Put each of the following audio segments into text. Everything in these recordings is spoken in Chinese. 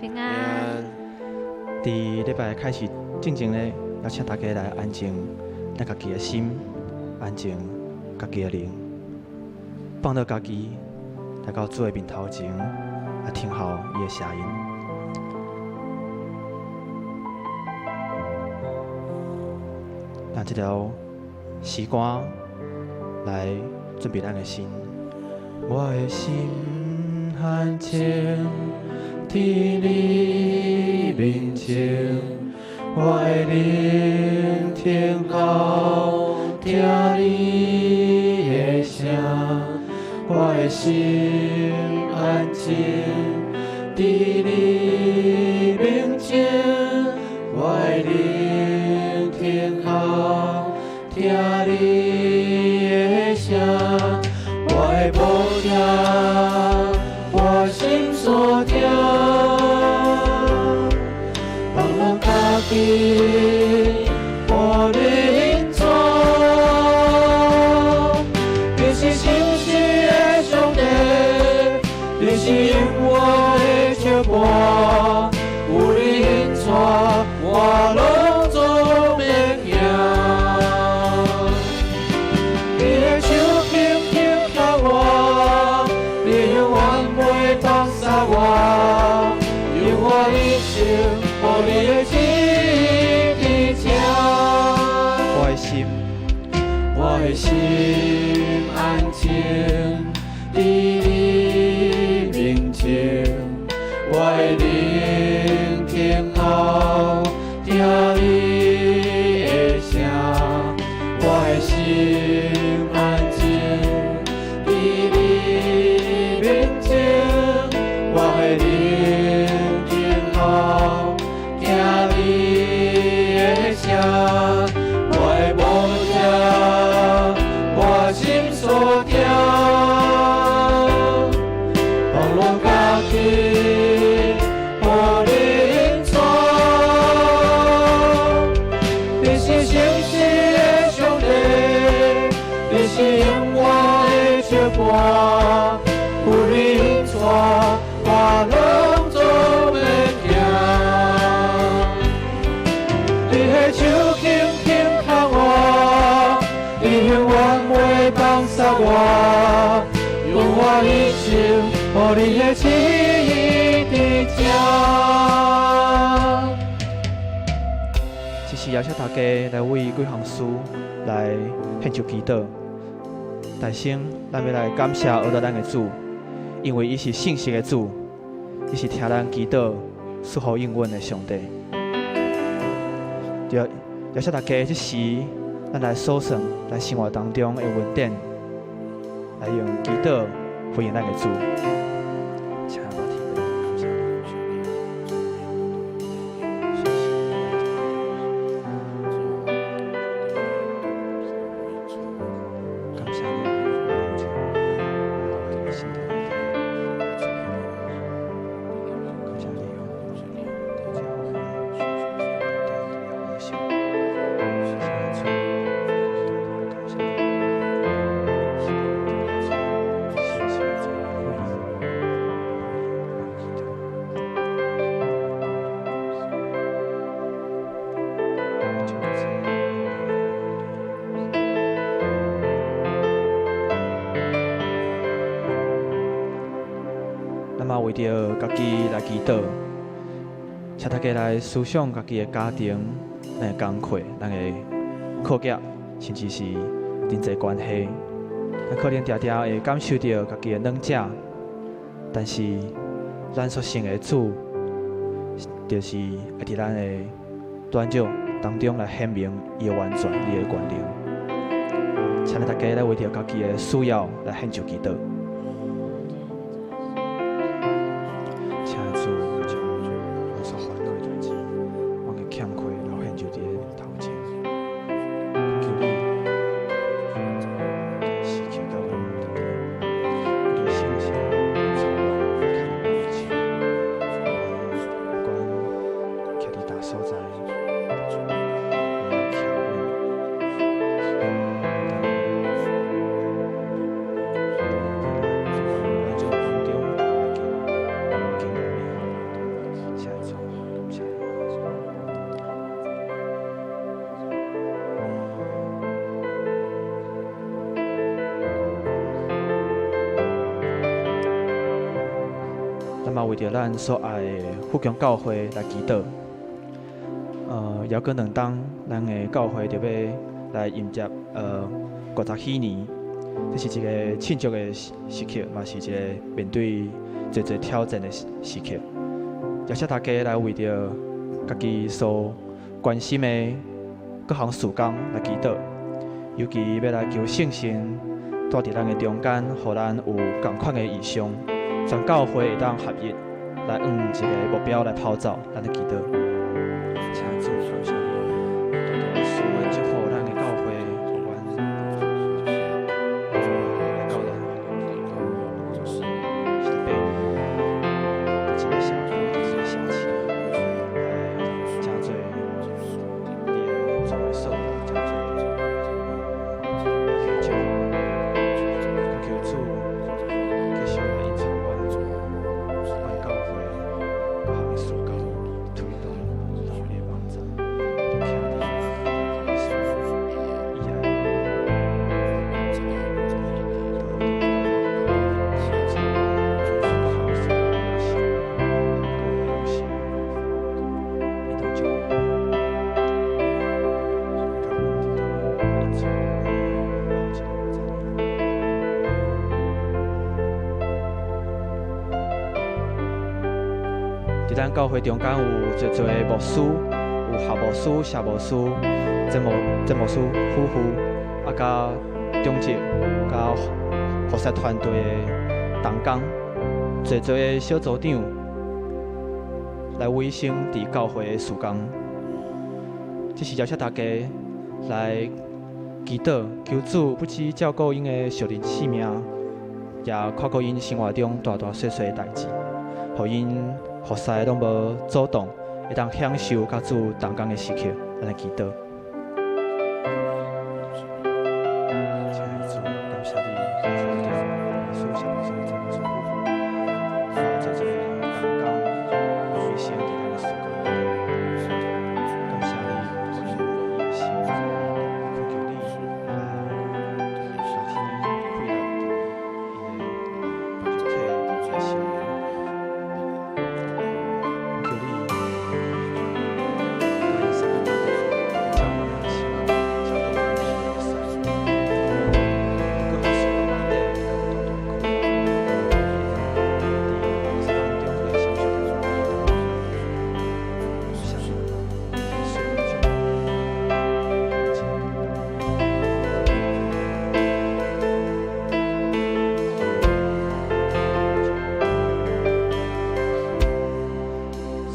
平安。伫礼拜开始进前咧，邀请大家来安静咱家己的心，安静家己的灵，放到家己来到主的面头前，来听候伊的声音。让这条时光来准备咱的心。我的心安静，伫你面前，我的聆听后听你的声，我的心安静，伫你面前，我的聆听后听你的声。我的步调，我心所调，放任家己，我领走。你是信实的上帝，你是永远的照伴，有你引带，我拢总免惊。你的手轻轻牵我，你永远袂放下我，永远一生，互你的旨意听。我的心，我的心安静，伫你面前，我的聆听后听你的声，我的心安静，伫你面前，我的聆听后听你的声，我的步调，我心所调，放任家己，互你引带。你是信实的上帝，你是永远的照伴，有你引带，我拢总免惊。你的手轻轻牵我，你永远袂放下我，永远一生，互你的旨意伫这。只是邀请大家来为几项事来献上祈祷。大先，咱要来感谢讹到咱的主，因为伊是信实的主，伊是听咱祈祷、赐予应允的上帝。就邀请大家这时，咱来数算在生活当中的恩典，来用祈祷回应咱的主。请把提杯感谢你，感谢你。咱嘛为着家己来祈祷，请大家来思想家己的家庭、咱的工课、咱的课业，甚至是人际关系。咱可能常常会感受到家己的软弱，但是咱所信的主，就是会伫咱的短弱当中来显明伊的完全、伊的权能。请大家来为着家己的需要来献上祈祷。请主将我所烦恼的代志，我嘅欠亏，然后献上伫你头前。求你施求到我们的你信心，从我看不起，不管徛伫大所在，我要徛稳。为着咱所爱的福强教会来祈祷。还过2冬，咱的教会就要来迎接50禧年，这是一个庆祝的时刻，嘛是一个面对侪挑战的时刻。邀请大家来为着家己所关心的各项事工来祈祷，尤其要来求圣神带伫咱的中间，互咱有同款的意向，全教会会当合一，来往一个目标来跑走，咱来祈祷。请主感谢你，多多赐恩祝福咱的教会，互阮来到咱是被一个社会，一个社区，来真侪你的作为所在，真侪求求主继续来引导阮教会各项事工推动咱的网站，都听你耶稣以爱。伫咱教会中间有侪牧师，有校牧师、社牧师、政牧师夫妇，甲中职、甲服侍团队的同工，侪的小组长来委身伫教会的事工。这是邀请大家来祈祷，求主不只照顾因的属灵性命，也看顾因生活中大大小小的代志，互因服侍拢无阻挡，会当享受甲主同工的时刻，咱来祈祷。亲爱的主，感谢你，吩咐着所有小朋友、众夫妇，做同工，为先伫咱的事工里头。感谢你，互因有意的心，恳求你来天开导因的肉体、因的心。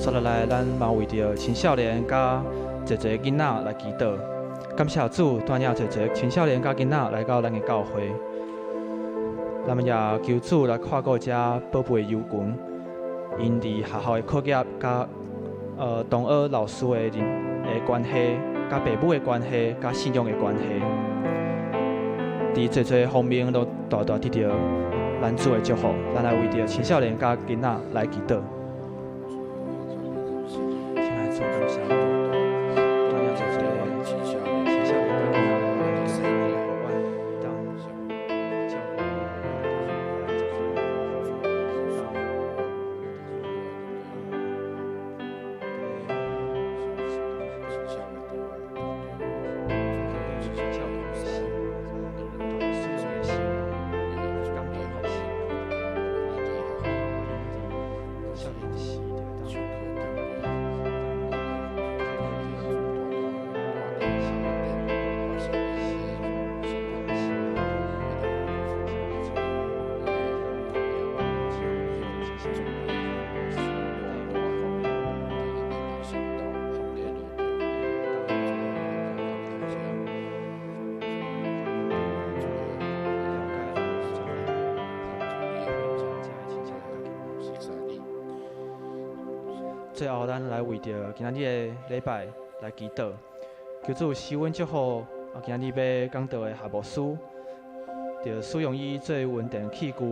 接落来，咱嘛为着青少年甲侪囡仔来祈祷，感谢主带领侪青少年甲囡仔来到咱的教会。咱们也求主来看顾这宝贝的幼群，因伫学校的课业甲同学老师的关系，甲父母的关系，甲信仰的关系，伫侪方面都大大得到咱主的祝福。咱来为着青少年甲囡仔来祈祷。最后，咱来为着今仔日的礼拜来祈祷，求主施恩祝福今仔日要讲道的夏牧师，着使用伊最稳定器具，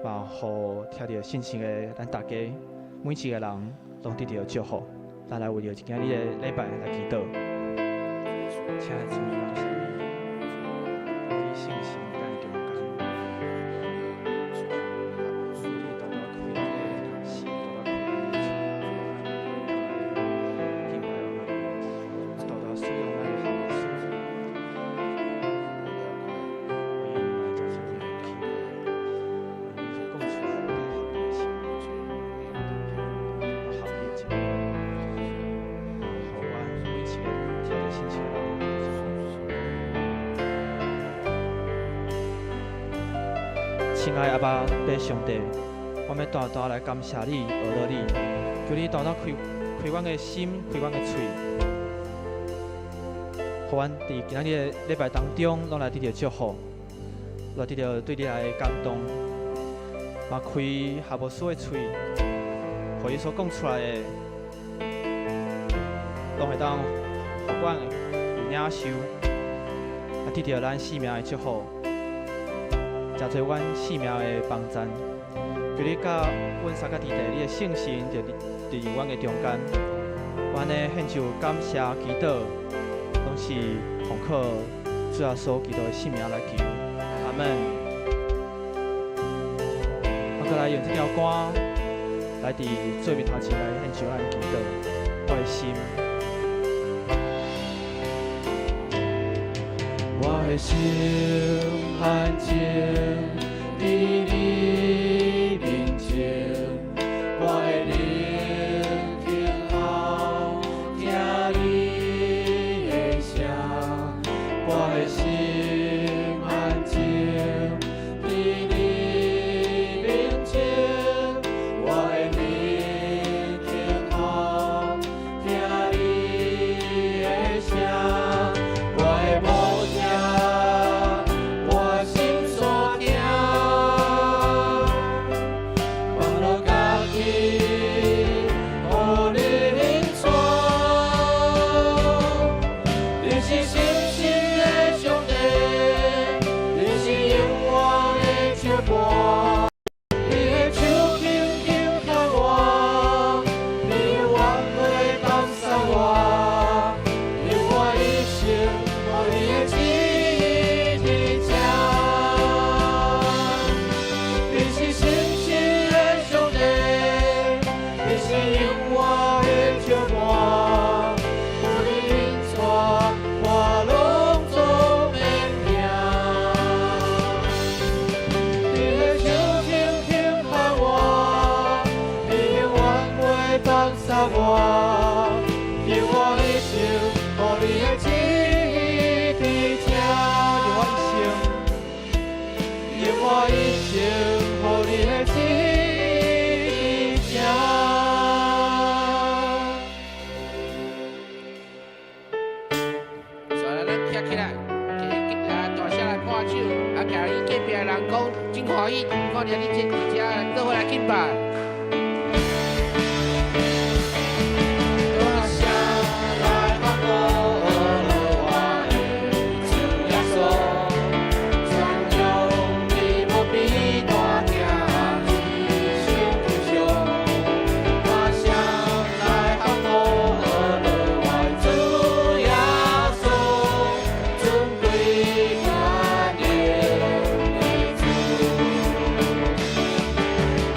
嘛，互听到信息的咱大家每一个人拢得到祝福。咱来为着今仔日的礼拜来祈祷，亲爱的主，感谢你，你信心在中间，你大大开的心。亲爱的阿爸爸上帝，我要大大来感谢你、学乐你，求你大大开阮的心，开阮的嘴，互阮伫今仔日的礼拜当中，拢来得到祝福，来得到对你来的感动，嘛开下无输的嘴，互伊所讲出来的，拢会当互阮有领受，啊得到咱生命的祝福。 真侪阮生命的帮赞，求你甲阮三个弟弟，你的圣神就伫阮的中间。阮的献上感谢祈祷，拢是奉靠主耶稣基督的圣名来求，阿门。我再来用这条歌来伫最面头前来献上咱的祈祷，我的心。 我的心安静伫你面前，我的灵听候听你的声。我的心安静伫你面前，我的灵听候听你的声。我的梦。 看你这几家，都回来敬拜。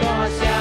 我想。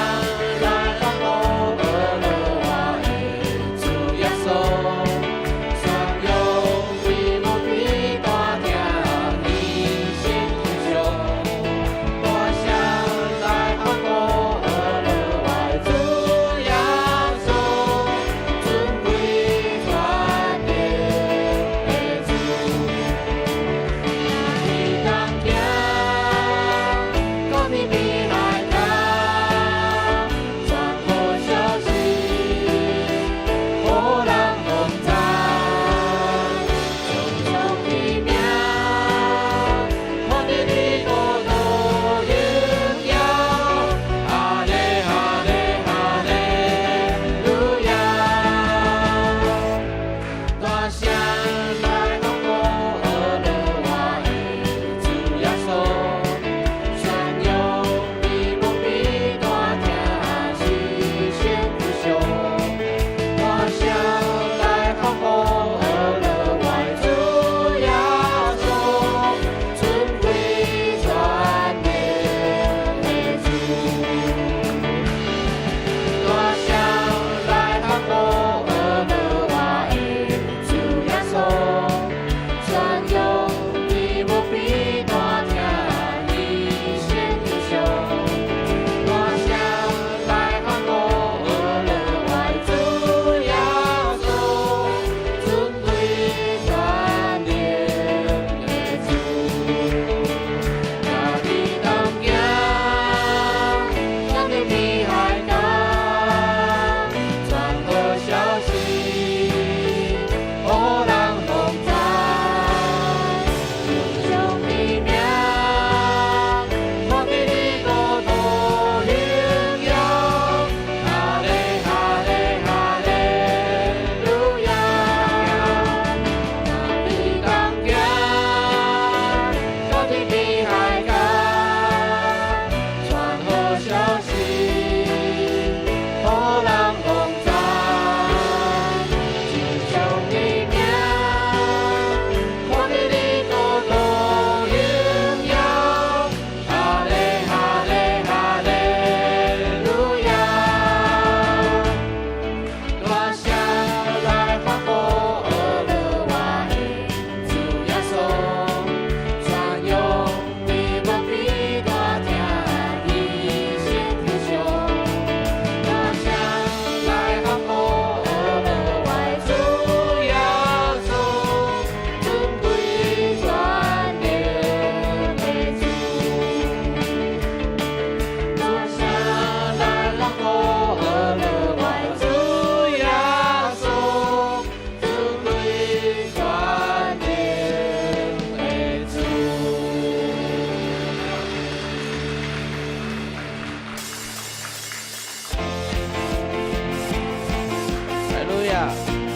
啊，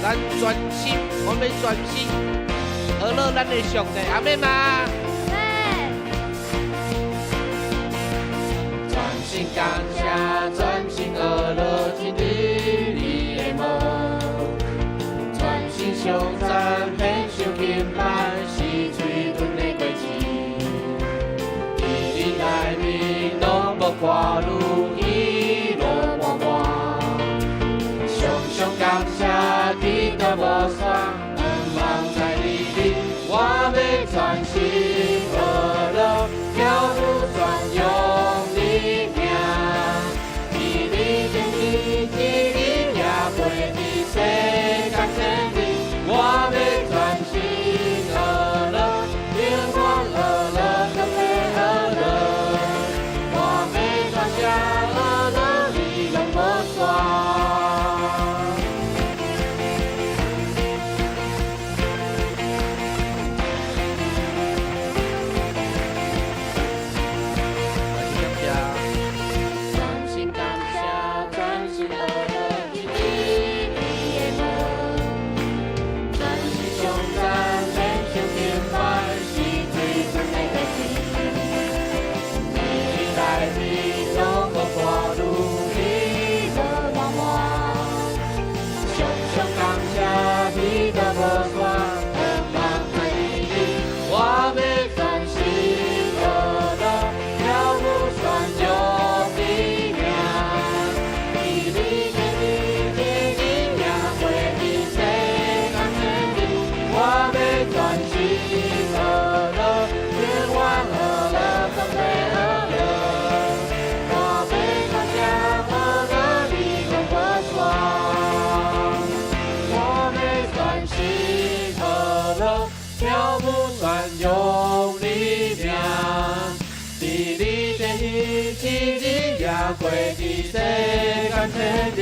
咱专心，我们专心，而乐咱的上帝，阿妹吗？专心感谢，专心而乐，天地你的梦。专心颂赞，献上敬拜，是最短的过程。一日来临，拢无挂路，一路漫漫。常常感谢，记得无算，望在你里，我要专心而乐，跳舞专用你名。一日天地，一日也过的世间千里，我要专心而乐，永远而乐，永远而乐。我要专心而乐，你永无算。用力量，地里的天日也过的世间千里。